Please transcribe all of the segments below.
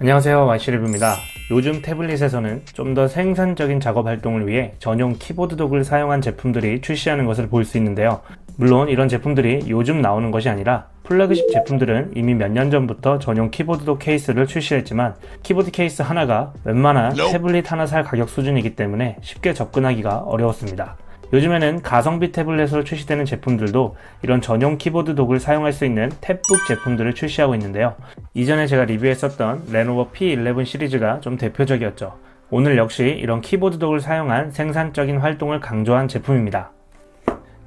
안녕하세요, 와이시리뷰입니다. 요즘 태블릿에서는 좀 더 생산적인 작업 활동을 위해 전용 키보드 도구를 사용한 제품들이 출시하는 것을 볼 수 있는데요. 물론 이런 제품들이 요즘 나오는 것이 아니라 플래그십 제품들은 이미 몇 년 전부터 전용 키보드 도구 케이스를 출시했지만 키보드 케이스 하나가 웬만한 태블릿 하나 살 가격 수준이기 때문에 쉽게 접근하기가 어려웠습니다. 요즘에는 가성비 태블릿으로 출시되는 제품들도 이런 전용 키보드 도구를 사용할 수 있는 탭북 제품들을 출시하고 있는데요. 이전에 제가 리뷰했었던 레노버 P11 시리즈가 좀 대표적이었죠. 오늘 역시 이런 키보드 도구를 사용한 생산적인 활동을 강조한 제품입니다.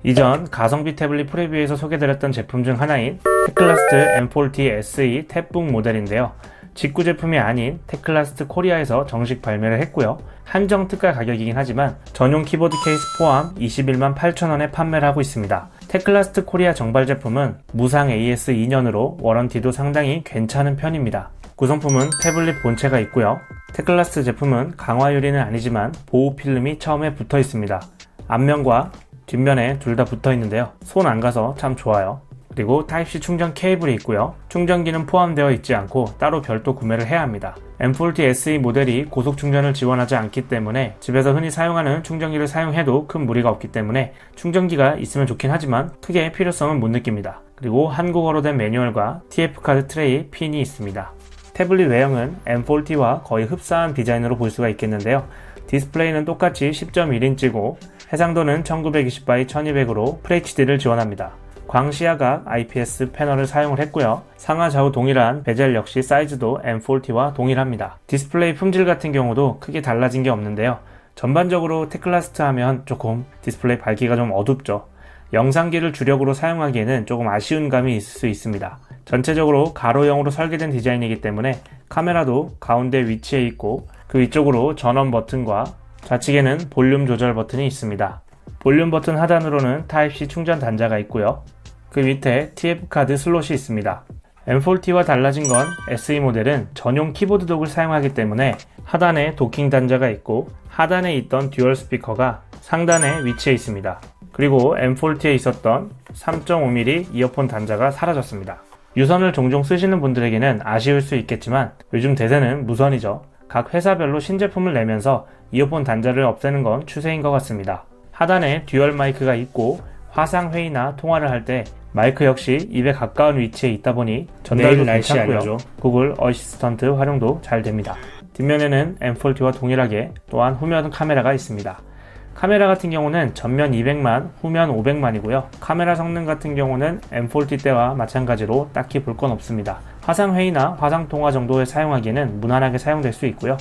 이전 가성비 태블릿 프리뷰에서 소개드렸던 제품 중 하나인 테클라스트 M40 SE 탭북 모델인데요. 직구 제품이 아닌 테클라스트 코리아에서 정식 발매를 했고요. 한정 특가 가격이긴 하지만 전용 키보드 케이스 포함 21만 8천원에 판매를 하고 있습니다. 테클라스트 코리아 정발 제품은 무상 AS 2년으로 워런티도 상당히 괜찮은 편입니다. 구성품은 태블릿 본체가 있고요. 테클라스트 제품은 강화 유리는 아니지만 보호 필름이 처음에 붙어 있습니다. 앞면과 뒷면에 둘 다 붙어 있는데요. 손 안 가서 참 좋아요. 그리고 타입C 충전 케이블이 있고요. 충전기는 포함되어 있지 않고 따로 별도 구매를 해야 합니다. M40 SE 모델이 고속 충전을 지원하지 않기 때문에 집에서 흔히 사용하는 충전기를 사용해도 큰 무리가 없기 때문에 충전기가 있으면 좋긴 하지만 크게 필요성은 못 느낍니다. 그리고 한국어로 된 매뉴얼과 TF카드 트레이 핀이 있습니다. 태블릿 외형은 M40와 거의 흡사한 디자인으로 볼 수가 있겠는데요. 디스플레이는 똑같이 10.1인치고 해상도는 1920x1200으로 FHD를 지원합니다. 광시야각 IPS 패널을 사용을 했고요. 상하 좌우 동일한 베젤 역시 사이즈도 M40와 동일합니다. 디스플레이 품질 같은 경우도 크게 달라진 게 없는데요. 전반적으로 테클라스트 하면 조금 디스플레이 밝기가 좀 어둡죠. 영상기를 주력으로 사용하기에는 조금 아쉬운 감이 있을 수 있습니다. 전체적으로 가로형으로 설계된 디자인이기 때문에 카메라도 가운데 위치해 있고 그 위쪽으로 전원 버튼과 좌측에는 볼륨 조절 버튼이 있습니다. 볼륨 버튼 하단으로는 타입C 충전 단자가 있고요. 그 밑에 TF카드 슬롯이 있습니다. M40와 달라진 건 SE 모델은 전용 키보드 도구를 사용하기 때문에 하단에 도킹 단자가 있고 하단에 있던 듀얼 스피커가 상단에 위치해 있습니다. 그리고 M40에 있었던 3.5mm 이어폰 단자가 사라졌습니다. 유선을 종종 쓰시는 분들에게는 아쉬울 수 있겠지만 요즘 대세는 무선이죠. 각 회사별로 신제품을 내면서 이어폰 단자를 없애는 건 추세인 것 같습니다. 하단에 듀얼 마이크가 있고 화상회의나 통화를 할 때 마이크 역시 입에 가까운 위치에 있다 보니 전달도 괜찮고요. 구글 어시스턴트 활용도 잘 됩니다. 뒷면에는 M40와 동일하게 또한 후면 카메라가 있습니다. 카메라 같은 경우는 전면 200만, 후면 500만이고요. 카메라 성능 같은 경우는 M40 때와 마찬가지로 딱히 볼 건 없습니다. 화상회의나 화상통화 정도에 사용하기에는 무난하게 사용될 수 있고요.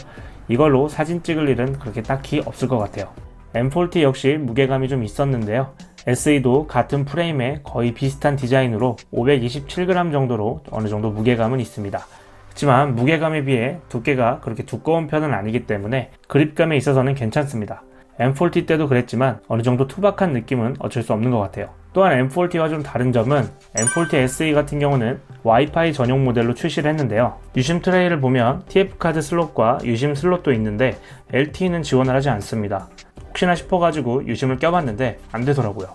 이걸로 사진 찍을 일은 그렇게 딱히 없을 것 같아요. M40 역시 무게감이 좀 있었는데요. SE도 같은 프레임에 거의 비슷한 디자인으로 527g 정도로 어느 정도 무게감은 있습니다. 하지만 무게감에 비해 두께가 그렇게 두꺼운 편은 아니기 때문에 그립감에 있어서는 괜찮습니다. M40 때도 그랬지만 어느 정도 투박한 느낌은 어쩔 수 없는 것 같아요. 또한 M40와 좀 다른 점은 M40 SE 같은 경우는 와이파이 전용 모델로 출시를 했는데요. 유심 트레이를 보면 TF카드 슬롯과 유심 슬롯도 있는데 LTE는 지원을 하지 않습니다. 혹시나 싶어가지고 유심을 껴봤는데 안 되더라고요.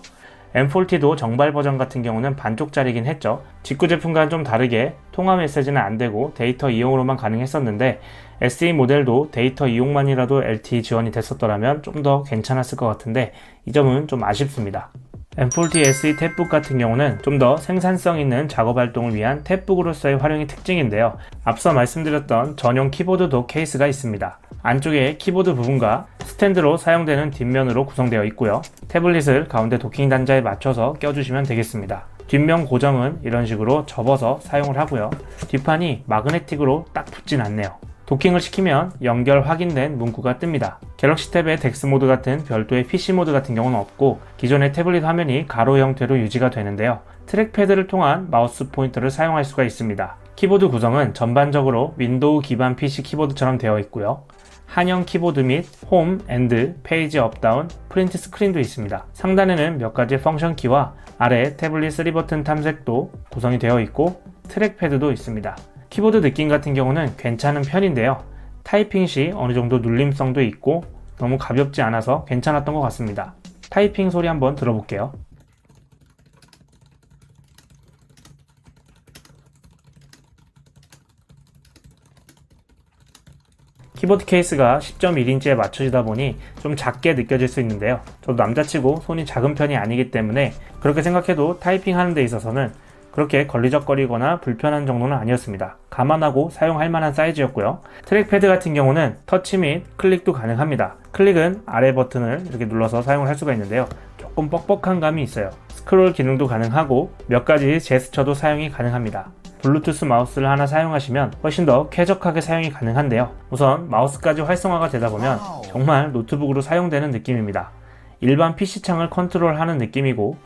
M40도 정발 버전 같은 경우는 반쪽짜리긴 했죠. 직구 제품과는 좀 다르게 통화 메시지는 안 되고 데이터 이용으로만 가능했었는데 SE 모델도 데이터 이용만이라도 LTE 지원이 됐었더라면 좀 더 괜찮았을 것 같은데 이 점은 좀 아쉽습니다. M40 SE 탭북 같은 경우는 좀 더 생산성 있는 작업 활동을 위한 탭북으로서의 활용이 특징인데요. 앞서 말씀드렸던 전용 키보드 도 케이스가 있습니다. 안쪽에 키보드 부분과 스탠드로 사용되는 뒷면으로 구성되어 있고요. 태블릿을 가운데 도킹 단자에 맞춰서 껴주시면 되겠습니다. 뒷면 고정은 이런 식으로 접어서 사용을 하고요. 뒷판이 마그네틱으로 딱 붙진 않네요. 도킹을 시키면 연결 확인된 문구가 뜹니다. 갤럭시 탭의 덱스 모드 같은 별도의 PC 모드 같은 경우는 없고 기존의 태블릿 화면이 가로 형태로 유지가 되는데요. 트랙패드를 통한 마우스 포인터를 사용할 수가 있습니다. 키보드 구성은 전반적으로 윈도우 기반 PC 키보드처럼 되어 있고요. 한형 키보드 및 홈, 엔드, 페이지 업다운, 프린트 스크린도 있습니다. 상단에는 몇 가지 펑션 키와 아래 태블릿 3버튼 탐색도 구성이 되어 있고 트랙패드도 있습니다. 키보드 느낌 같은 경우는 괜찮은 편인데요. 타이핑 시 어느 정도 눌림성도 있고 너무 가볍지 않아서 괜찮았던 것 같습니다. 타이핑 소리 한번 들어볼게요. 키보드 케이스가 10.1인치에 맞춰지다 보니 좀 작게 느껴질 수 있는데요. 저도 남자치고 손이 작은 편이 아니기 때문에 그렇게 생각해도 타이핑 하는 데 있어서는 그렇게 걸리적거리거나 불편한 정도는 아니었습니다. 감안하고 사용할 만한 사이즈였고요. 트랙패드 같은 경우는 터치 및 클릭도 가능합니다. 클릭은 아래 버튼을 이렇게 눌러서 사용을 할 수가 있는데요. 조금 뻑뻑한 감이 있어요. 스크롤 기능도 가능하고 몇 가지 제스처도 사용이 가능합니다. 블루투스 마우스를 하나 사용하시면 훨씬 더 쾌적하게 사용이 가능한데요. 우선 마우스까지 활성화가 되다 보면 정말 노트북으로 사용되는 느낌입니다. 일반 PC창을 컨트롤하는 느낌이고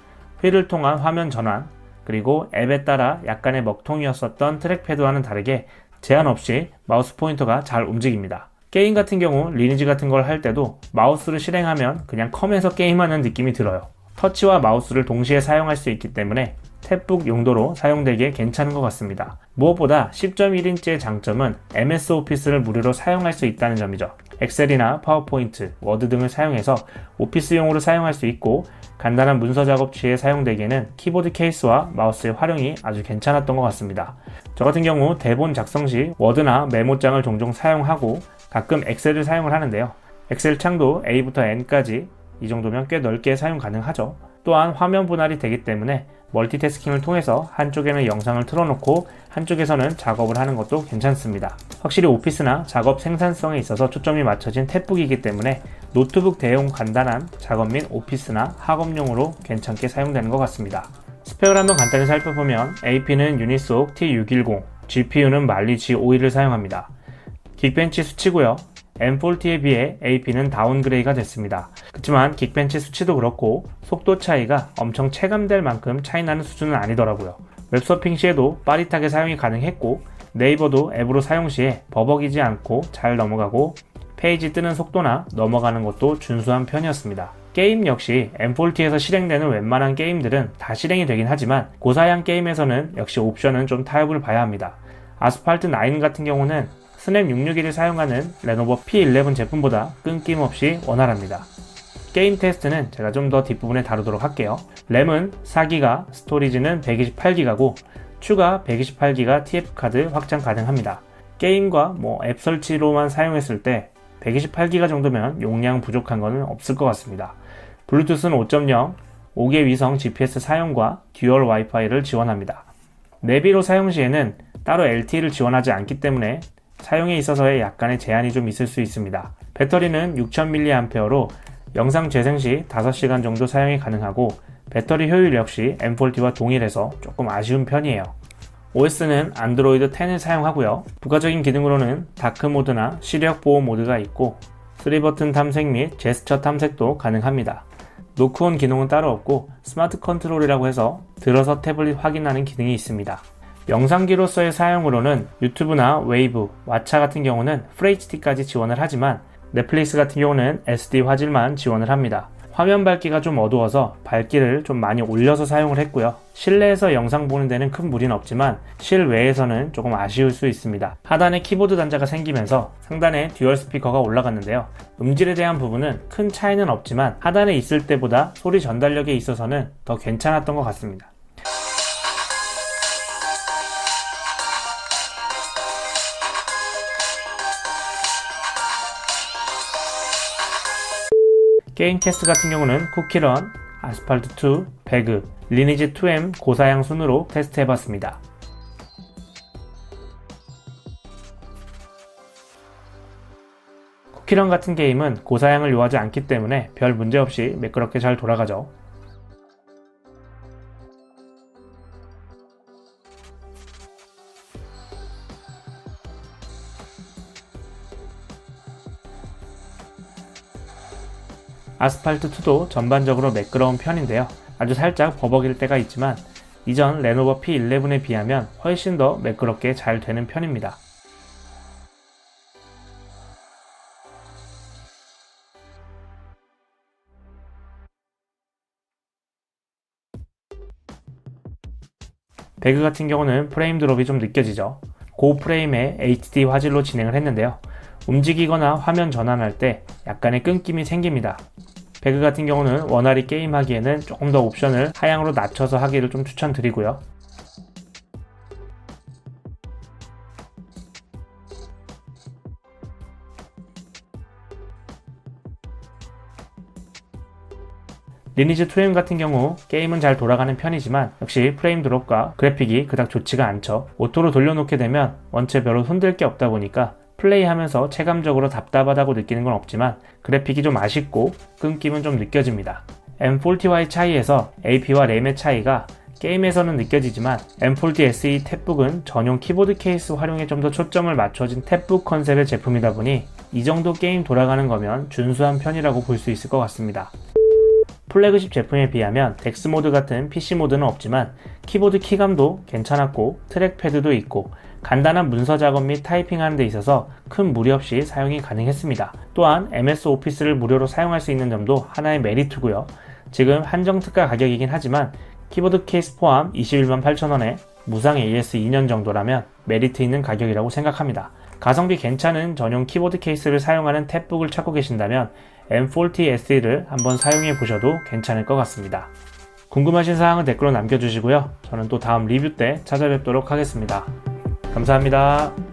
휠을 통한 화면 전환, 그리고 앱에 따라 약간의 먹통이었었던 트랙패드와는 다르게 제한 없이 마우스 포인터가 잘 움직입니다. 게임 같은 경우 리니지 같은 걸 할 때도 마우스를 실행하면 그냥 컴에서 게임하는 느낌이 들어요. 터치와 마우스를 동시에 사용할 수 있기 때문에 탭북 용도로 사용되기에 괜찮은 것 같습니다. 무엇보다 10.1인치의 장점은 MS 오피스를 무료로 사용할 수 있다는 점이죠. 엑셀이나 파워포인트, 워드 등을 사용해서 오피스용으로 사용할 수 있고 간단한 문서 작업 시에 사용되기에는 키보드 케이스와 마우스의 활용이 아주 괜찮았던 것 같습니다. 저 같은 경우 대본 작성 시 워드나 메모장을 종종 사용하고 가끔 엑셀을 사용을 하는데요. 엑셀 창도 A부터 N까지 이 정도면 꽤 넓게 사용 가능하죠. 또한 화면 분할이 되기 때문에 멀티태스킹을 통해서 한쪽에는 영상을 틀어놓고 한쪽에서는 작업을 하는 것도 괜찮습니다. 확실히 오피스나 작업 생산성에 있어서 초점이 맞춰진 탭북이기 때문에 노트북 대용 간단한 작업 및 오피스나 학업용으로 괜찮게 사용되는 것 같습니다. 스펙을 한번 간단히 살펴보면 AP는 유니속 T610, GPU는 말리 G51을 사용합니다. 긱벤치 수치고요. M40에 비해 AP는 다운그레이가 됐습니다. 그렇지만 긱벤치 수치도 그렇고 속도 차이가 엄청 체감될 만큼 차이나는 수준은 아니더라고요. 웹서핑 시에도 빠릿하게 사용이 가능했고 네이버도 앱으로 사용 시에 버벅이지 않고 잘 넘어가고 페이지 뜨는 속도나 넘어가는 것도 준수한 편이었습니다. 게임 역시 M40에서 실행되는 웬만한 게임들은 다 실행이 되긴 하지만 고사양 게임에서는 역시 옵션은 좀 타협을 봐야 합니다. 아스팔트 9 같은 경우는 스냅 661을 사용하는 레노버 P11 제품보다 끊김없이 원활합니다. 게임 테스트는 제가 좀 더 뒷부분에 다루도록 할게요. 램은 4기가, 스토리지는 128기가고 추가 128기가 TF카드 확장 가능합니다. 게임과 앱 설치로만 사용했을 때 128기가 정도면 용량 부족한 것은 없을 것 같습니다. 블루투스는 5.0, 5개 위성 GPS 사용과 듀얼 와이파이를 지원합니다. 내비로 사용 시에는 따로 LTE를 지원하지 않기 때문에 사용에 있어서의 약간의 제한이 좀 있을 수 있습니다. 배터리는 6000mAh로 영상 재생 시 5시간 정도 사용이 가능하고 배터리 효율 역시 M40와 동일해서 조금 아쉬운 편이에요. OS는 안드로이드 10을 사용하고요. 부가적인 기능으로는 다크 모드나 시력 보호 모드가 있고 3버튼 탐색 및 제스처 탐색도 가능합니다. 노크온 기능은 따로 없고 스마트 컨트롤이라고 해서 들어서 태블릿 확인하는 기능이 있습니다. 영상기로서의 사용으로는 유튜브나 웨이브, 왓챠 같은 경우는 FHD까지 지원을 하지만 넷플릭스 같은 경우는 SD 화질만 지원을 합니다. 화면 밝기가 좀 어두워서 밝기를 좀 많이 올려서 사용을 했고요. 실내에서 영상 보는 데는 큰 무리는 없지만 실외에서는 조금 아쉬울 수 있습니다. 하단에 키보드 단자가 생기면서 상단에 듀얼 스피커가 올라갔는데요. 음질에 대한 부분은 큰 차이는 없지만 하단에 있을 때보다 소리 전달력에 있어서는 더 괜찮았던 것 같습니다. 게임 캐스트 같은 경우는 쿠키런, 아스팔트2, 배그, 리니지 2M 고사양 순으로 테스트해봤습니다. 쿠키런 같은 게임은 고사양을 요하지 않기 때문에 별 문제없이 매끄럽게 잘 돌아가죠. 아스팔트2도 전반적으로 매끄러운 편인데요. 아주 살짝 버벅일 때가 있지만 이전 레노버 P11에 비하면 훨씬 더 매끄럽게 잘 되는 편입니다. 배그 같은 경우는 프레임 드롭이 좀 느껴지죠. 고프레임의 HD 화질로 진행을 했는데요. 움직이거나 화면 전환할 때 약간의 끊김이 생깁니다. 배그 같은 경우는 원활히 게임하기에는 조금 더 옵션을 하향으로 낮춰서 하기를 좀 추천드리고요. 리니지 2M 같은 경우 게임은 잘 돌아가는 편이지만 역시 프레임 드롭과 그래픽이 그닥 좋지가 않죠. 오토로 돌려놓게 되면 원체 별로 손댈 게 없다 보니까 플레이하면서 체감적으로 답답하다고 느끼는 건 없지만 그래픽이 좀 아쉽고 끊김은 좀 느껴집니다. M40Y 차이에서 AP와 램의 차이가 게임에서는 느껴지지만 M40 SE 탭북은 전용 키보드 케이스 활용에 좀 더 초점을 맞춰진 탭북 컨셉의 제품이다 보니 이 정도 게임 돌아가는 거면 준수한 편이라고 볼 수 있을 것 같습니다. 플래그십 제품에 비하면 덱스 모드 같은 PC 모드는 없지만 키보드 키감도 괜찮았고 트랙패드도 있고 간단한 문서 작업 및 타이핑하는 데 있어서 큰 무리 없이 사용이 가능했습니다. 또한 MS 오피스를 무료로 사용할 수 있는 점도 하나의 메리트고요. 지금 한정 특가 가격이긴 하지만 키보드 케이스 포함 21만 8천원에 무상 AS 2년 정도라면 메리트 있는 가격이라고 생각합니다. 가성비 괜찮은 전용 키보드 케이스를 사용하는 탭북을 찾고 계신다면 M40 SE를 한번 사용해 보셔도 괜찮을 것 같습니다. 궁금하신 사항은 댓글로 남겨주시고요. 저는 또 다음 리뷰 때 찾아뵙도록 하겠습니다. 감사합니다.